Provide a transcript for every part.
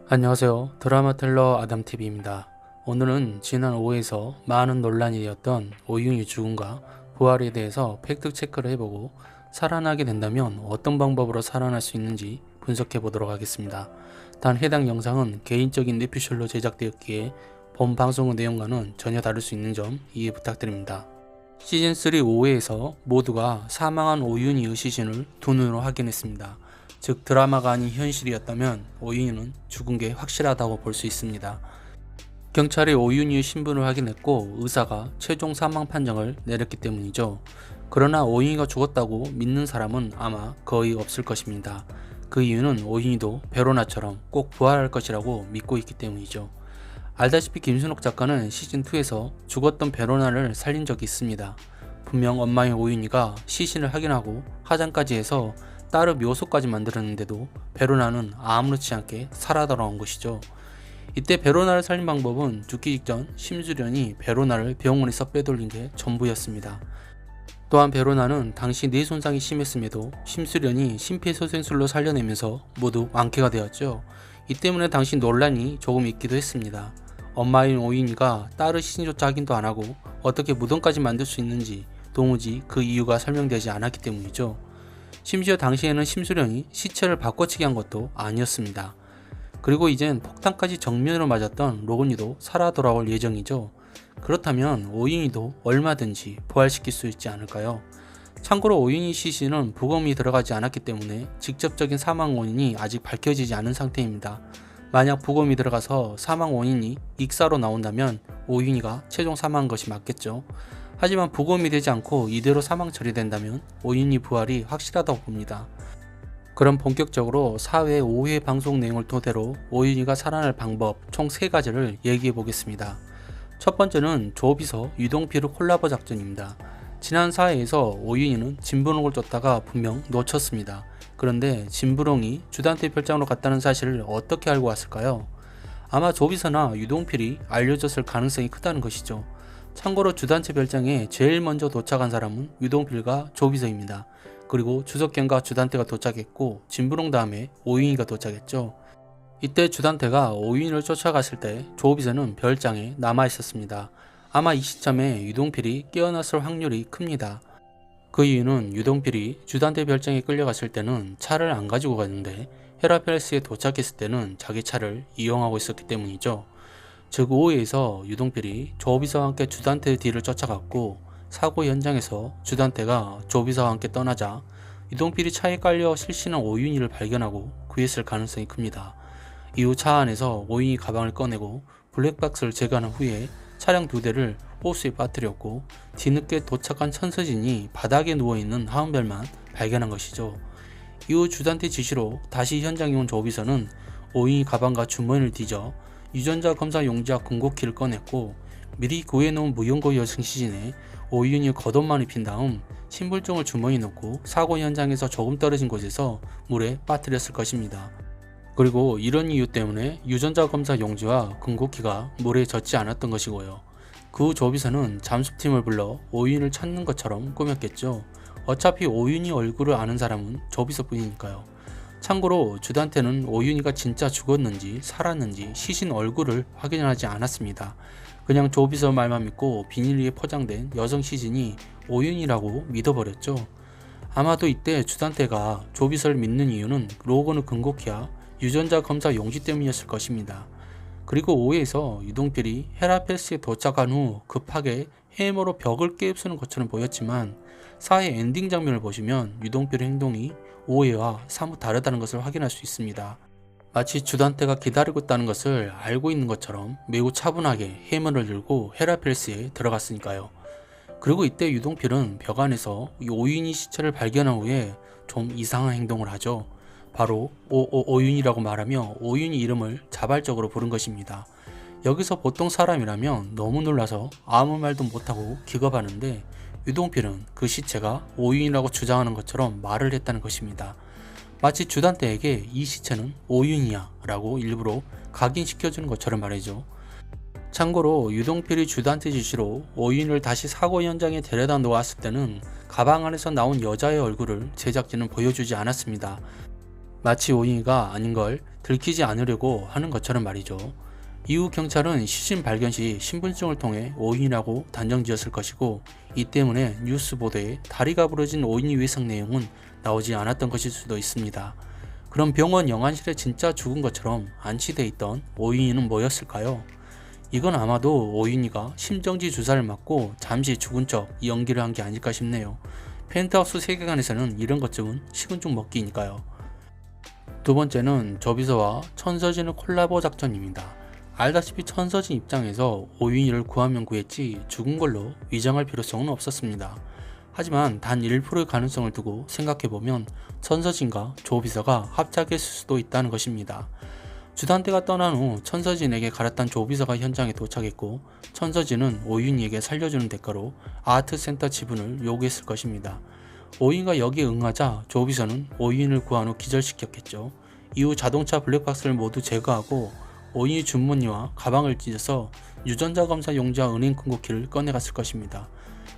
안녕하세요. 드라마 텔러 아담TV입니다. 오늘은 지난 5회에서 많은 논란이 되었던 오윤희 죽음과 부활에 대해서 팩트 체크를 해보고 살아나게 된다면 어떤 방법으로 살아날 수 있는지 분석해 보도록 하겠습니다. 단 해당 영상은 개인적인 내피셜로 제작되었기에 본 방송의 내용과는 전혀 다를 수 있는 점 이해 부탁드립니다. 시즌3 5회에서 모두가 사망한 오윤희의 시신을 두 눈으로 확인했습니다. 즉 드라마가 아닌 현실이었다면 오윤희는 죽은 게 확실하다고 볼 수 있습니다. 경찰이 오윤희의 신분을 확인했고 의사가 최종 사망 판정을 내렸기 때문이죠. 그러나 오윤희가 죽었다고 믿는 사람은 아마 거의 없을 것입니다. 그 이유는 오윤희도 베로나처럼 꼭 부활할 것이라고 믿고 있기 때문이죠. 알다시피 김순옥 작가는 시즌2에서 죽었던 베로나를 살린 적이 있습니다. 분명 엄마인 오윤희가 시신을 확인하고 화장까지 해서 따로 묘소까지 만들었는데도 베로나는 아무렇지 않게 살아 돌아온 것이죠. 이때 베로나를 살린 방법은 죽기 직전 심수련이 베로나를 병원에서 빼돌린 게 전부였습니다. 또한 베로나는 당시 뇌 손상이 심했음에도 심수련이 심폐소생술로 살려내면서 모두 완쾌가 되었죠. 이 때문에 당시 논란이 조금 있기도 했습니다. 엄마인 오윤희가 딸의 시신조차 확인도 안하고 어떻게 무덤까지 만들 수 있는지 도무지 그 이유가 설명되지 않았기 때문이죠. 심지어 당시에는 심수련이 시체를 바꿔치기 한 것도 아니었습니다. 그리고 이젠 폭탄까지 정면으로 맞았던 로건이도 살아 돌아올 예정이죠. 그렇다면 오윤희도 얼마든지 부활시킬 수 있지 않을까요? 참고로 오윤희 시신은 부검이 들어가지 않았기 때문에 직접적인 사망 원인이 아직 밝혀지지 않은 상태입니다. 만약 부검이 들어가서 사망 원인이 익사로 나온다면 오윤희가 최종 사망한 것이 맞겠죠. 하지만 부검이 되지 않고 이대로 사망 처리된다면 오윤희 부활이 확실하다고 봅니다. 그럼 본격적으로 4회, 5회 방송 내용을 토대로 오윤희가 살아날 방법 총 3가지를 얘기해 보겠습니다. 첫 번째는 조비서 유동필의 콜라보 작전입니다. 지난 4회에서 오윤희는 진분홍을 쫓다가 분명 놓쳤습니다. 그런데 진분홍이 주단태 별장으로 갔다는 사실을 어떻게 알고 왔을까요? 아마 조비서나 유동필이 알려줬을 가능성이 크다는 것이죠. 참고로 주단체 별장에 제일 먼저 도착한 사람은 유동필과 조비서입니다. 그리고 주석경과 주단태가 도착했고 진분홍 다음에 오윤희가 도착했죠. 이때 주단태가 오윤희를 쫓아갔을 때 조비서는 별장에 남아있었습니다. 아마 이 시점에 유동필이 깨어났을 확률이 큽니다. 그 이유는 유동필이 주단태 별장에 끌려갔을 때는 차를 안 가지고 갔는데 헤라펠스에 도착했을 때는 자기 차를 이용하고 있었기 때문이죠. 즉 5회에서 유동필이 조비서와 함께 주단태의 뒤를 쫓아갔고 사고 현장에서 주단태가 조비서와 함께 떠나자 유동필이 차에 깔려 실신한 오윤희를 발견하고 구했을 가능성이 큽니다. 이후 차 안에서 오윤희 가방을 꺼내고 블랙박스를 제거한 후에 차량 2대를 호수에 빠뜨렸고 뒤늦게 도착한 천서진이 바닥에 누워있는 하은별만 발견한 것이죠. 이후 주단태 지시로 다시 현장에 온 조비서는 오윤희 가방과 주머니를 뒤져 유전자 검사 용지와 금고키를 꺼냈고 미리 구해놓은 무용고 여성 시신에 오윤희 겉옷만 입힌 다음 신분증을 주머니에 넣고 사고 현장에서 조금 떨어진 곳에서 물에 빠뜨렸을 것입니다. 그리고 이런 이유 때문에 유전자 검사 용지와 금고키가 물에 젖지 않았던 것이고요. 그 후 조비서는 잠수팀을 불러 오윤희를 찾는 것처럼 꾸몄겠죠. 어차피 오윤희 얼굴을 아는 사람은 조비서뿐이니까요. 참고로 주단태는 오윤희가 진짜 죽었는지 살았는지 시신 얼굴을 확인하지 않았습니다. 그냥 조비서 말만 믿고 비닐 위에 포장된 여성 시신이 오윤희라고 믿어버렸죠. 아마도 이때 주단태가 조비서를 믿는 이유는 로건의 금고키와 유전자 검사 용지 때문이었을 것입니다. 그리고 5회에서 유동필이 헤라펠스에 도착한 후 급하게 해머로 벽을 깨부수는 것처럼 보였지만 4회 엔딩 장면을 보시면 유동필의 행동이 5회와 사뭇 다르다는 것을 확인할 수 있습니다. 마치 주단태가 기다리고 있다는 것을 알고 있는 것처럼 매우 차분하게 해머를 들고 헤라펠스에 들어갔으니까요. 그리고 이때 유동필은 벽 안에서 오윤희 시체를 발견한 후에 좀 이상한 행동을 하죠. 바로 오윤희라고 말하며 오윤희 이름을 자발적으로 부른 것입니다. 여기서 보통 사람이라면 너무 놀라서 아무 말도 못하고 기겁하는데 유동필은 그 시체가 오윤희라고 주장하는 것처럼 말을 했다는 것입니다. 마치 주단태에게 이 시체는 오윤희야 라고 일부러 각인시켜주는 것처럼 말이죠. 참고로 유동필이 주단태 지시로 오윤희를 다시 사고 현장에 데려다 놓았을 때는 가방 안에서 나온 여자의 얼굴을 제작진은 보여주지 않았습니다. 마치 오윤희가 아닌 걸 들키지 않으려고 하는 것처럼 말이죠. 이후 경찰은 시신 발견 시 신분증을 통해 오인이라고 단정지었을 것이고, 이 때문에 뉴스 보도에 다리가 부러진 오인이 위상 내용은 나오지 않았던 것일 수도 있습니다. 그럼 병원 영안실에 진짜 죽은 것처럼 안치돼 있던 오인이는 뭐였을까요? 이건 아마도 오인이가 심정지 주사를 맞고 잠시 죽은 척 연기를 한 게 아닐까 싶네요. 펜트하우스 세계관에서는 이런 것쯤은 식은 죽 먹기니까요. 두 번째는 조비서와 천서진의 콜라보 작전입니다. 알다시피 천서진 입장에서 오윤희를 구하면 구했지 죽은 걸로 위장할 필요성은 없었습니다. 하지만 단 1%의 가능성을 두고 생각해보면 천서진과 조비서가 합작했을 수도 있다는 것입니다. 주단태가 떠난 후 천서진에게 갈았던 조비서가 현장에 도착했고, 천서진은 오윤희에게 살려주는 대가로 아트센터 지분을 요구했을 것입니다. 오윤희가 여기에 응하자 조비서는 오윤희를 구한 후 기절시켰겠죠. 이후 자동차 블랙박스를 모두 제거하고 오윤희 주머니와 가방을 찢어서 유전자 검사 용지와 은행 금고키를 꺼내갔을 것입니다.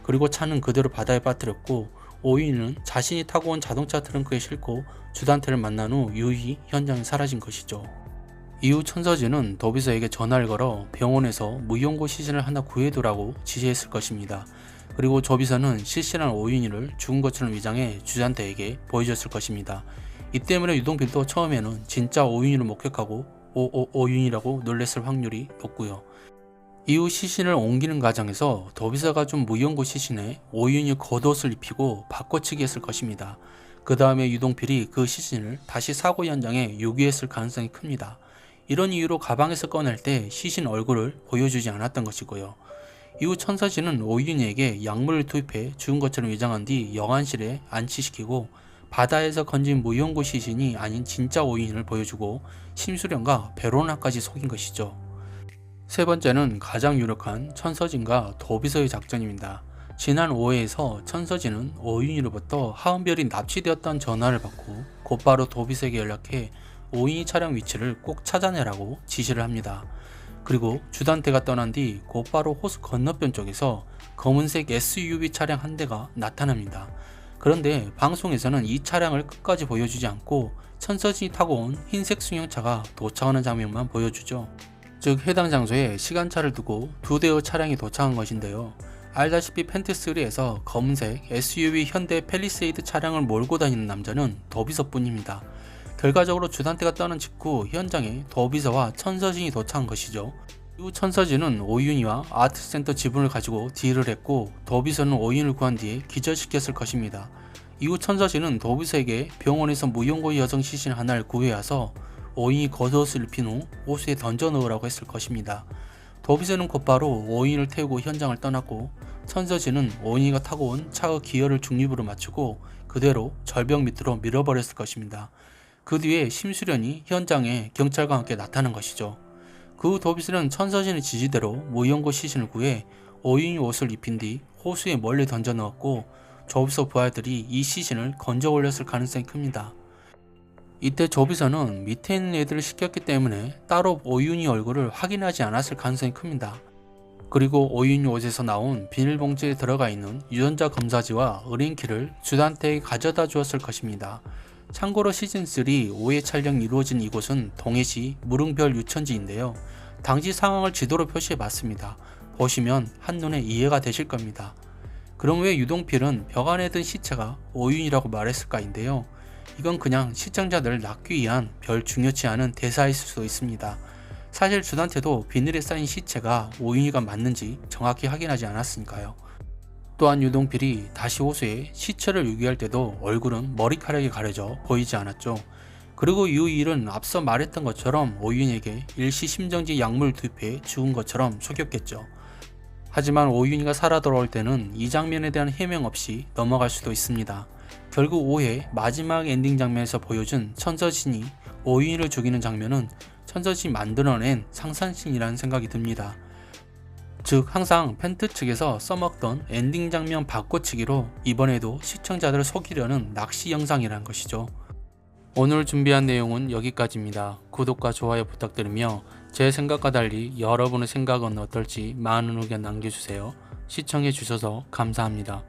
그리고 차는 그대로 바다에 빠뜨렸고, 오윤희는 자신이 타고 온 자동차 트렁크에 싣고 주단태를 만난 후 유유히 현장에 사라진 것이죠. 이후 천서진은 도비서에게 전화를 걸어 병원에서 무용고 시신을 하나 구해두라고 지시했을 것입니다. 그리고 조비서는 실신한 오윤희를 죽은 것처럼 위장해 주단태에게 보여줬을 것입니다. 이 때문에 유동필도 처음에는 진짜 오윤희를 목격하고 오윤희라고 놀랬을 확률이 높고요. 이후 시신을 옮기는 과정에서 도비서가 준 무용고 시신에 오윤희 겉옷을 입히고 바꿔치기 했을 것입니다. 그 다음에 유동필이 그 시신을 다시 사고 현장에 유기했을 가능성이 큽니다. 이런 이유로 가방에서 꺼낼 때 시신 얼굴을 보여주지 않았던 것이고요. 이후 천서진은 오윤희에게 약물을 투입해 죽은 것처럼 위장한 뒤 영안실에 안치시키고 바다에서 건진 무용고 시신이 아닌 진짜 오윤희를 보여주고 심수련과 베로나까지 속인 것이죠. 세 번째는 가장 유력한 천서진과 도비서의 작전입니다. 지난 5회에서 천서진은 오윤희로부터 하은별이 납치되었다는 전화를 받고 곧바로 도비서에게 연락해 오윤희 차량 위치를 꼭 찾아내라고 지시를 합니다. 그리고 주단태가 떠난 뒤 곧바로 호수 건너편 쪽에서 검은색 SUV 차량 한 대가 나타납니다. 그런데 방송에서는 이 차량을 끝까지 보여주지 않고 천서진이 타고 온 흰색 승용차가 도착하는 장면만 보여주죠. 즉 해당 장소에 시간차를 두고 두 대의 차량이 도착한 것인데요. 알다시피 펜트3에서 검은색 SUV 현대 팰리세이드 차량을 몰고 다니는 남자는 도비서뿐입니다. 결과적으로 주단태가 떠난 직후 현장에 도비서와 천서진이 도착한 것이죠. 이후 천서진은 오윤희와 아트센터 지분을 가지고 딜을 했고, 도비서는 오윤희를 구한 뒤에 기절시켰을 것입니다. 이후 천서진은 도비서에게 병원에서 무용고 여성 시신 하나를 구해와서 오윤희 겉옷을 입힌 후 호수에 던져 넣으라고 했을 것입니다. 도비서는 곧바로 오윤희를 태우고 현장을 떠났고, 천서진은 오윤희가 타고 온 차의 기어를 중립으로 맞추고 그대로 절벽 밑으로 밀어버렸을 것입니다. 그 뒤에 심수련이 현장에 경찰과 함께 나타난 것이죠. 그 후 도비서는 천서진의 지시대로 무용고 시신을 구해 오윤희 옷을 입힌 뒤 호수에 멀리 던져 넣었고, 조비서 부하들이 이 시신을 건져 올렸을 가능성이 큽니다. 이때 조비서는 밑에 있는 애들을 시켰기 때문에 따로 오윤희 얼굴을 확인하지 않았을 가능성이 큽니다. 그리고 오윤희 옷에서 나온 비닐봉지에 들어가 있는 유전자 검사지와 은행키를 주단태에게 가져다 주었을 것입니다. 참고로 시즌3 5회 촬영이 이루어진 이곳은 동해시 무릉별 유천지인데요. 당시 상황을 지도로 표시해 봤습니다. 보시면 한눈에 이해가 되실 겁니다. 그럼 왜 유동필은 벽 안에 든 시체가 오윤이라고 말했을까인데요. 이건 그냥 시청자들을 낳기 위한 별 중요치 않은 대사일 수도 있습니다. 사실 주단태도 비닐에 쌓인 시체가 오윤이가 맞는지 정확히 확인하지 않았으니까요. 또한 유동필이 다시 호수에 시체를 유기할 때도 얼굴은 머리카락이 가려져 보이지 않았죠. 그리고 이 일은 앞서 말했던 것처럼 오윤에게 일시 심정지 약물 투입해 죽은 것처럼 속였겠죠. 하지만 오윤이가 살아 돌아올 때는 이 장면에 대한 해명 없이 넘어갈 수도 있습니다. 결국 5회 마지막 엔딩 장면에서 보여준 천서진이 오윤이를 죽이는 장면은 천서진이 만들어낸 상상신이라는 생각이 듭니다. 즉 항상 펜트 측에서 써먹던 엔딩 장면 바꿔치기로 이번에도 시청자들을 속이려는 낚시 영상이라는 것이죠. 오늘 준비한 내용은 여기까지입니다. 구독과 좋아요 부탁드리며 제 생각과 달리 여러분의 생각은 어떨지 많은 의견 남겨주세요. 시청해주셔서 감사합니다.